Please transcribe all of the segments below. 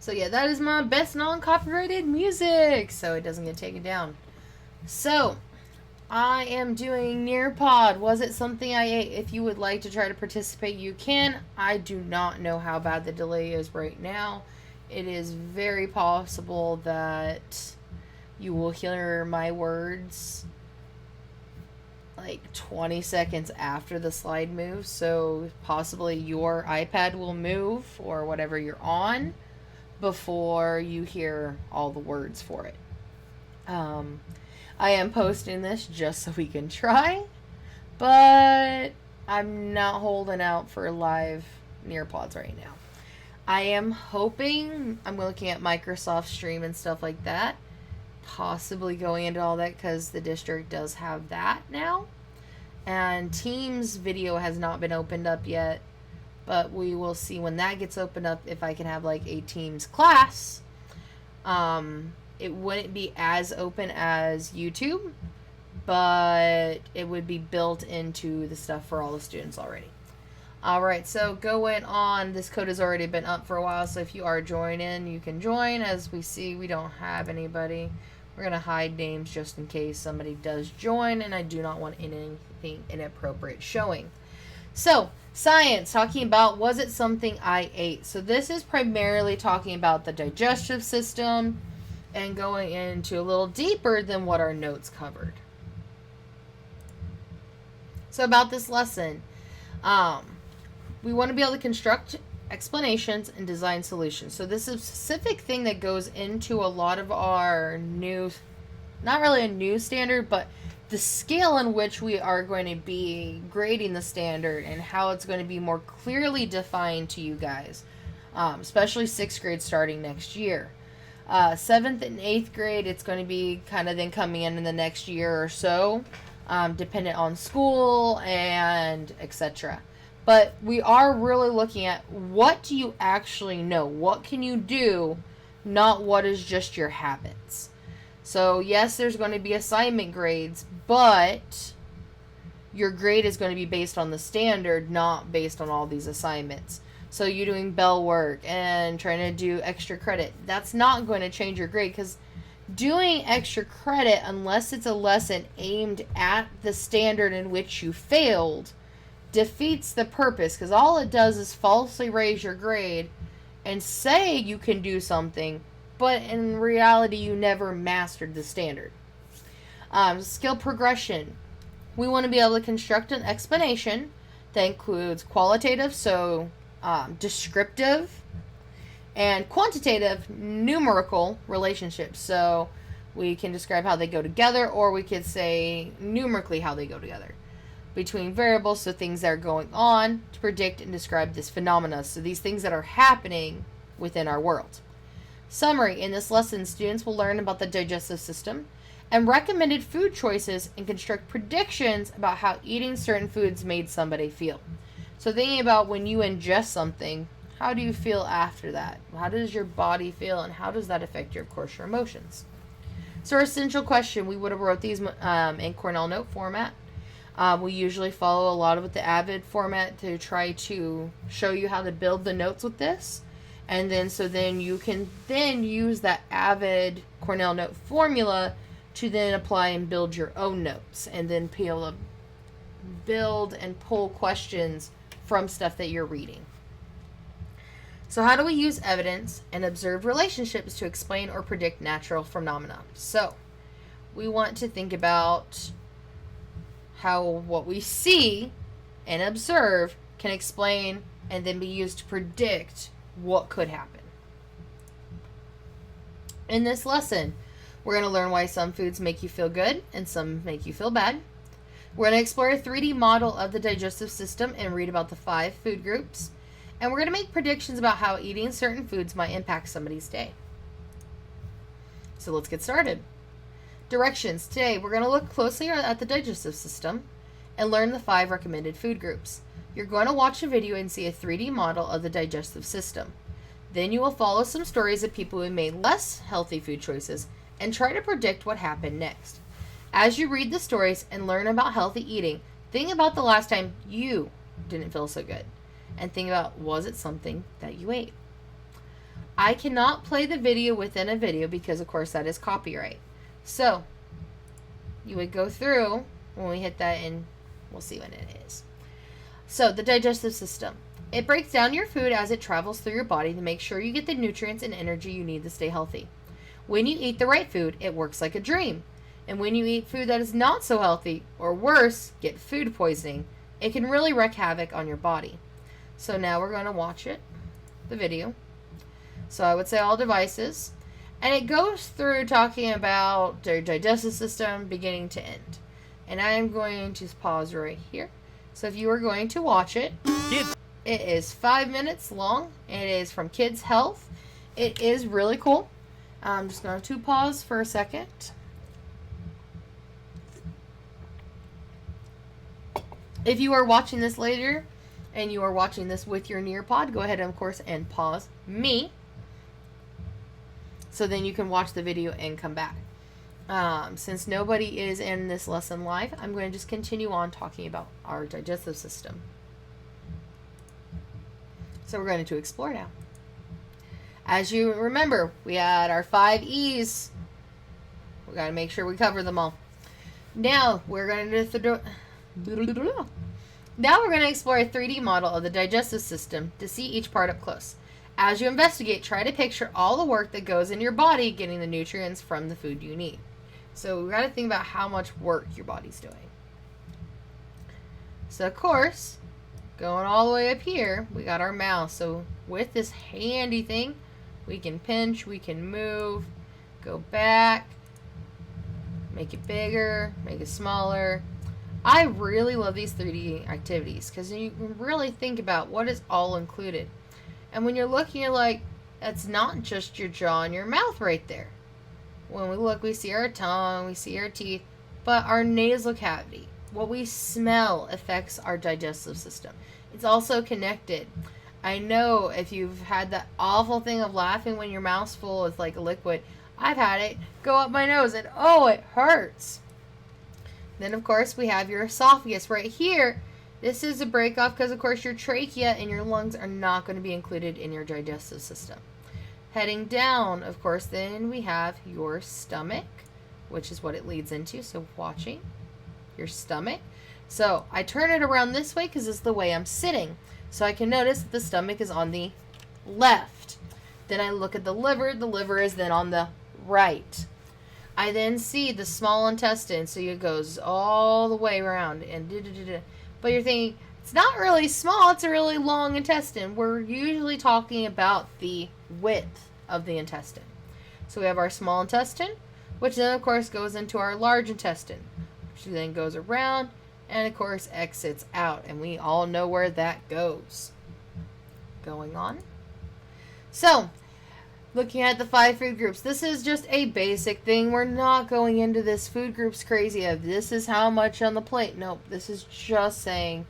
So yeah, that is my best non-copyrighted music, so it doesn't get taken down. So, I am doing Nearpod. Was it something I ate? If you would like to try to participate, you can. I do not know how bad the delay is right now. It is very possible that you will hear my words like 20 seconds after the slide moves. So possibly your iPad will move or whatever you're on before you hear all the words for it. I am posting this just so we can try, but I'm not holding out for live Nearpods right now. I am hoping, I'm looking at Microsoft Stream and stuff like that, possibly going into all that because the district does have that now. And Teams video has not been opened up yet, but we will see when that gets opened up if I can have like a Teams class. It wouldn't be as open as YouTube, but it would be built into the stuff for all the students already. Alright, so going on, this code has already been up for a while, so if you are joining, you can join. As we see, we don't have anybody. We're going to hide names just in case somebody does join, and I do not want anything inappropriate showing. So, science, talking about was it something I ate? So this is primarily talking about the digestive system and going into a little deeper than what our notes covered. So about this lesson, we want to be able to construct explanations and design solutions. So this is a specific thing that goes into a lot of our new, not really a new standard, but the scale in which we are going to be grading the standard and how it's going to be more clearly defined to you guys, especially 6th grade starting next year. 7th and 8th grade, it's going to be kind of then coming in the next year or so, dependent on school and etc. But we are really looking at what do you actually know? What can you do? Not what is just your habits. So yes, there's going to be assignment grades, but your grade is going to be based on the standard, not based on all these assignments. So you're doing bell work and trying to do extra credit. That's not going to change your grade because doing extra credit, unless it's a lesson aimed at the standard in which you failed, defeats the purpose because all it does is falsely raise your grade and say you can do something, but in reality you never mastered the standard. Skill progression. We want to be able to construct an explanation that includes qualitative, so descriptive, and quantitative, numerical relationships. So we can describe how they go together, or we could say numerically how they go together between variables, so things that are going on, to predict and describe this phenomena, so these things that are happening within our world. Summary. In this lesson, students will learn about the digestive system and recommended food choices and construct predictions about how eating certain foods made somebody feel. So thinking about when you ingest something, how do you feel after that? How does your body feel, and how does that affect your, of course, your emotions? So our essential question, we would have wrote these in Cornell note format. We usually follow a lot of the Avid format to try to show you how to build the notes with this. And then so then you can then use that Avid Cornell note formula to then apply and build your own notes, and then be able to build and pull questions from stuff that you're reading. So how do we use evidence and observed relationships to explain or predict natural phenomena? So we want to think about how what we see and observe can explain and then be used to predict what could happen. In this lesson, we're going to learn why some foods make you feel good and some make you feel bad. We're going to explore a 3D model of the digestive system and read about the 5 food groups. And we're going to make predictions about how eating certain foods might impact somebody's day. So let's get started. Directions. Today, we're going to look closely at the digestive system and learn the 5 recommended food groups. You're going to watch a video and see a 3D model of the digestive system. Then you will follow some stories of people who made less healthy food choices and try to predict what happened next. As you read the stories and learn about healthy eating, think about the last time you didn't feel so good. And think about, was it something that you ate? I cannot play the video within a video because, of course, that is copyright. So, you would go through when we hit that, and we'll see when it is. So, the digestive system. It breaks down your food as it travels through your body to make sure you get the nutrients and energy you need to stay healthy. When you eat the right food, it works like a dream. And when you eat food that is not so healthy, or worse, get food poisoning, it can really wreak havoc on your body. So now we're going to watch it, the video. So I would say all devices. And it goes through talking about their digestive system beginning to end. And I am going to pause right here. So if you are going to watch it, it is 5 minutes long. It is from Kids Health. It is really cool. I'm just going to pause for a second. If you are watching this later and you are watching this with your Nearpod, go ahead and, of course, and pause me. So then you can watch the video and come back. Since nobody is in this lesson live, I'm going to just continue on talking about our digestive system. So we're going to explore now. As you remember, we had our 5 E's. We got to make sure we cover them all. Now we're going to explore a 3D model of the digestive system to see each part up close. As you investigate, try to picture all the work that goes in your body getting the nutrients from the food you need. So we got to think about how much work your body's doing. So of course, going all the way up here, we got our mouth. So with this handy thing, we can pinch, we can move, go back, make it bigger, make it smaller. I really love these 3D activities because you can really think about what is all included. And when you're looking, you're like, it's not just your jaw and your mouth right there. When we look, we see our tongue, we see our teeth, but our nasal cavity, what we smell affects our digestive system. It's also connected. I know if you've had that awful thing of laughing when your mouth's full with like a liquid, I've had it go up my nose and oh, it hurts. Then of course we have your esophagus right here. This is a break off because of course your trachea and your lungs are not going to be included in your digestive system. Heading down, of course, then we have your stomach, which is what it leads into. So watching your stomach. So I turn it around this way because it's the way I'm sitting. So I can notice that the stomach is on the left. Then I look at the liver. The liver is then on the right. I then see the small intestine. So it goes all the way around. But you're thinking, it's not really small. It's a really long intestine. We're usually talking about the width of the intestine. So we have our small intestine, which then, of course, goes into our large intestine, which then goes around and, of course, exits out. And we all know where that goes. Going on. So, looking at the 5 food groups. This is just a basic thing. We're not going into this food groups crazy of this is how much on the plate. Nope. This is just saying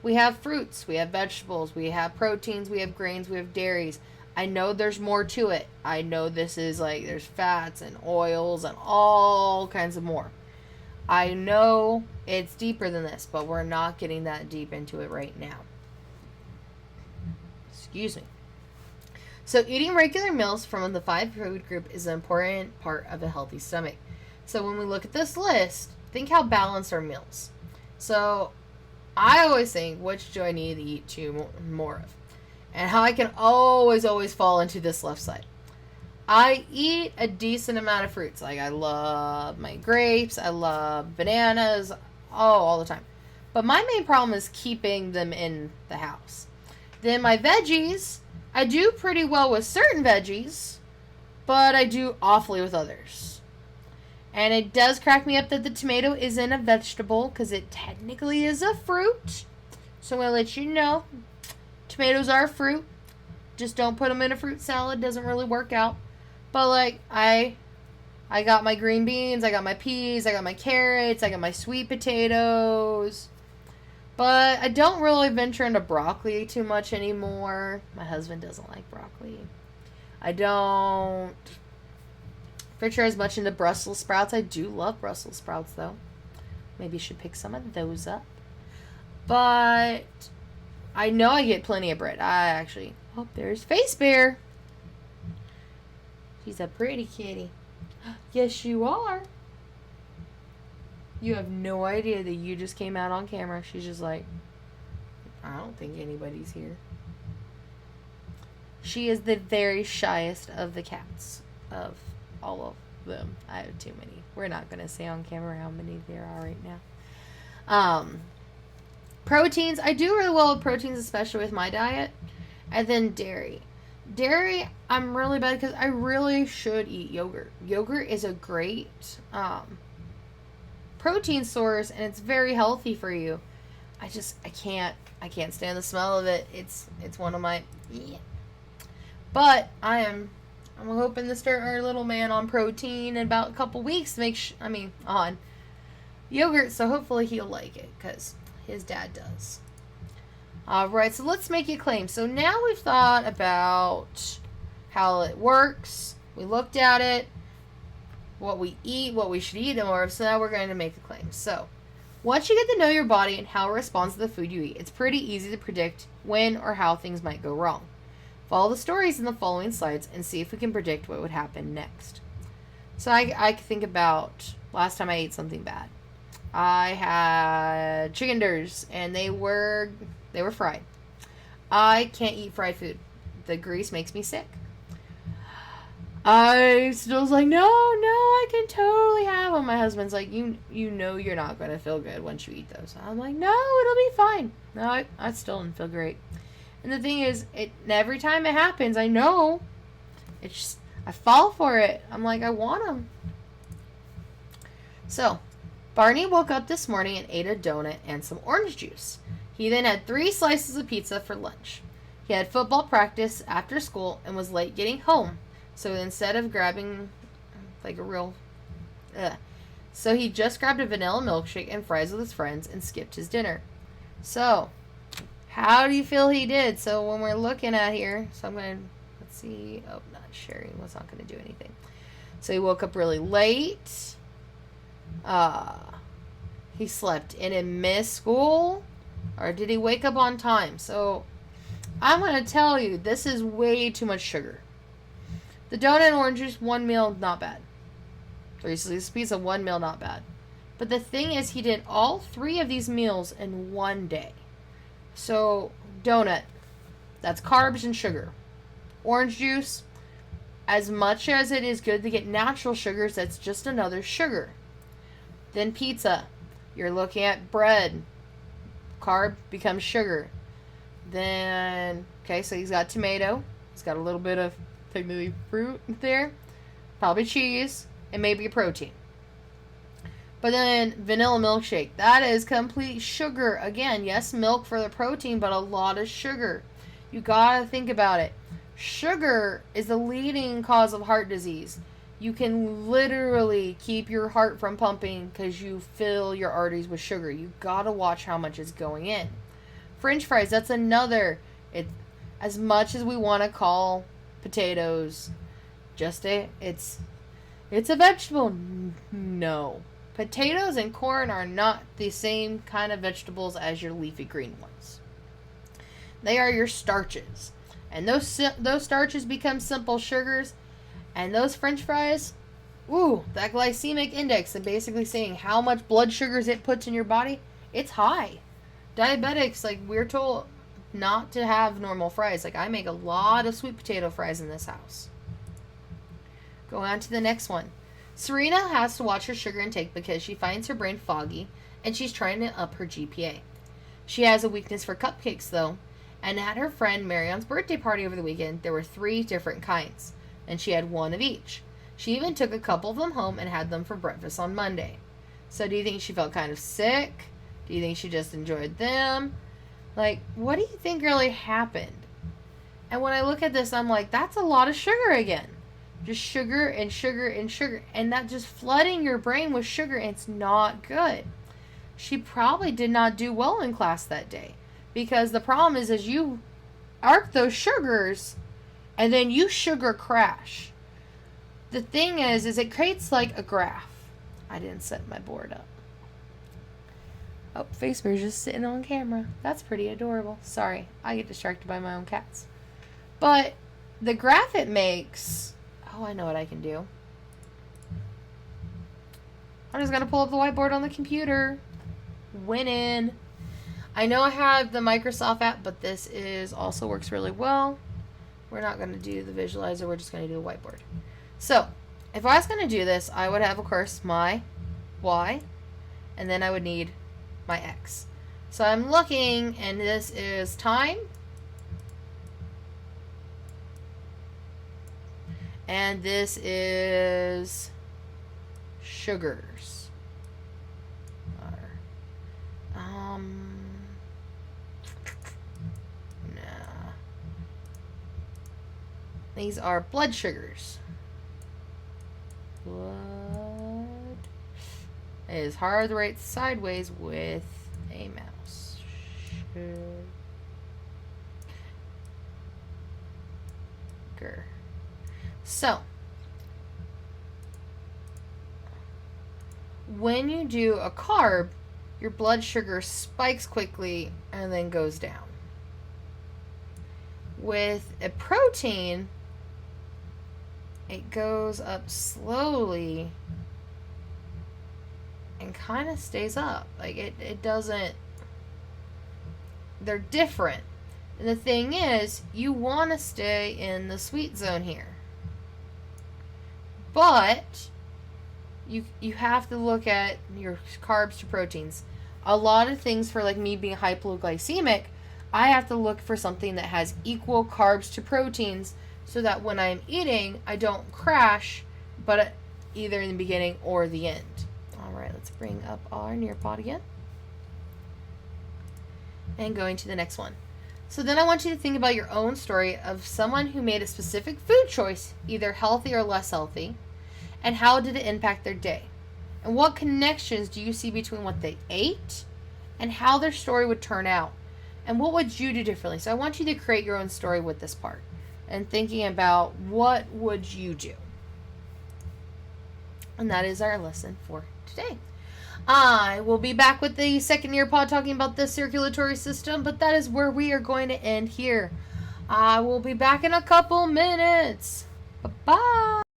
we have fruits, we have vegetables, we have proteins, we have grains, we have dairies. I know there's more to it. I know this is like there's fats and oils and all kinds of more. I know it's deeper than this, but we're not getting that deep into it right now. Excuse me. So eating regular meals from the 5 food group is an important part of a healthy stomach. So when we look at this list, think how balanced our meals. So I always think, which do I need to eat more of? And how I can always fall into this left side. I eat a decent amount of fruits. Like I love my grapes, I love bananas, all the time. But my main problem is keeping them in the house. Then my veggies, I do pretty well with certain veggies, but I do awfully with others. And it does crack me up that the tomato isn't a vegetable because it technically is a fruit. So I'm going to let you know, tomatoes are a fruit. Just don't put them in a fruit salad. Doesn't really work out. But like, I got my green beans, I got my peas, I got my carrots, I got my sweet potatoes. But I don't really venture into broccoli too much anymore. My husband doesn't like broccoli. I don't venture as much into Brussels sprouts. I do love Brussels sprouts though. Maybe you should pick some of those up. But I know I get plenty of bread. Oh, there's Face Bear. She's a pretty kitty. Yes, you are. You have no idea that you just came out on camera. She's just like, I don't think anybody's here. She is the very shyest of the cats. Of all of them. I have too many. We're not going to say on camera how many there are right now. Proteins. I do really well with proteins, especially with my diet. And then dairy. Dairy, I'm really bad because I really should eat yogurt. Yogurt is a great protein source, and it's very healthy for you. I can't stand the smell of it. It's one of my, yeah. But I'm hoping to start our little man on protein in about a couple weeks to make on yogurt, so hopefully he'll like it because his dad does. Alright, so let's make a claim. So now we've thought about how it works. We looked at it, what we eat, what we should eat, and more. So now we're going to make a claim. So, once you get to know your body and how it responds to the food you eat, it's pretty easy to predict when or how things might go wrong. Follow the stories in the following slides and see if we can predict what would happen next. So I think about last time I ate something bad. I had chicken dinners, and they were fried. I can't eat fried food. The grease makes me sick. I still was like, no, I can totally have them. My husband's like, you know you're not going to feel good once you eat those. I'm like, no, it'll be fine. No, I still don't feel great. And the thing is, every time it happens, I know. It's just, I fall for it. I'm like, I want them. So, Barney woke up this morning and ate a donut and some orange juice. He then had 3 slices of pizza for lunch. He had football practice after school and was late getting home. So instead of grabbing so he just grabbed a vanilla milkshake and fries with his friends and skipped his dinner. So, how do you feel he did? So when we're looking at here, so I'm going to, let's see. Oh, not sharing. Was not going to do anything. So he woke up really late. He slept in and missed school. Or did he wake up on time? So, I'm going to tell you, this is way too much sugar. The donut and orange juice, 1 meal, not bad. 3 slices of pizza, 1 meal, not bad. But the thing is, he did all 3 of these meals in one day. So, donut, that's carbs and sugar. Orange juice, as much as it is good to get natural sugars, that's just another sugar. Then pizza, you're looking at bread. Carb becomes sugar. Then, okay, so he's got tomato. He's got a little bit of technically fruit there. Probably cheese. And maybe a protein. But then, vanilla milkshake. That is complete sugar. Again, yes, milk for the protein, but a lot of sugar. You gotta think about it. Sugar is the leading cause of heart disease. You can literally keep your heart from pumping because you fill your arteries with sugar. You gotta watch how much is going in. French fries, that's another. As much as we want to call potatoes it's a vegetable. No. Potatoes and corn are not the same kind of vegetables as your leafy green ones. They are your starches. And those starches become simple sugars. And those French fries, that glycemic index, and basically saying how much blood sugars it puts in your body, it's high. Diabetics, we're told not to have normal fries. I make a lot of sweet potato fries in this house. Go on to the next one. Serena has to watch her sugar intake because she finds her brain foggy and she's trying to up her GPA. She has a weakness for cupcakes, though, and at her friend Marion's birthday party over the weekend, there were 3 different kinds, and she had 1 of each. She even took a couple of them home and had them for breakfast on Monday. So do you think she felt kind of sick? Do you think she just enjoyed them? What do you think really happened? And when I look at this, I'm like, that's a lot of sugar again. Just sugar and sugar and sugar. And that just flooding your brain with sugar, it's not good. She probably did not do well in class that day. Because the problem is you arc those sugars and then you sugar crash. The thing is it creates a graph. I didn't set my board up. Oh, Facebear's just sitting on camera. That's pretty adorable. Sorry, I get distracted by my own cats. But the graph it makes... Oh, I know what I can do. I'm just going to pull up the whiteboard on the computer. Winning. I know I have the Microsoft app, but this is also works really well. We're not going to do the visualizer. We're just going to do the whiteboard. So, if I was going to do this, I would have, of course, my Y, and then I would need my X. So I'm looking, and this is time, and this is sugars. Nah. These are blood sugars. Blood. It is hard to write sideways with a mouse. Sugar. So, when you do a carb, your blood sugar spikes quickly and then goes down. With a protein, it goes up slowly and kind of stays up. Like it doesn't, they're different. And the thing is, you want to stay in the sweet zone here. But you have to look at your carbs to proteins. A lot of things, for like me being hypoglycemic, I have to look for something that has equal carbs to proteins so that when I'm eating, I don't crash, but either in the beginning or the end. All right, let's bring up our Nearpod again. And going to the next one. So then I want you to think about your own story of someone who made a specific food choice, either healthy or less healthy, and how did it impact their day? And what connections do you see between what they ate and how their story would turn out? And what would you do differently? So I want you to create your own story with this part and thinking about what would you do. And that is our lesson for today. I will be back with the second Nearpod talking about the circulatory system, but that is where we are going to end here. I will be back in a couple minutes. Bye-bye.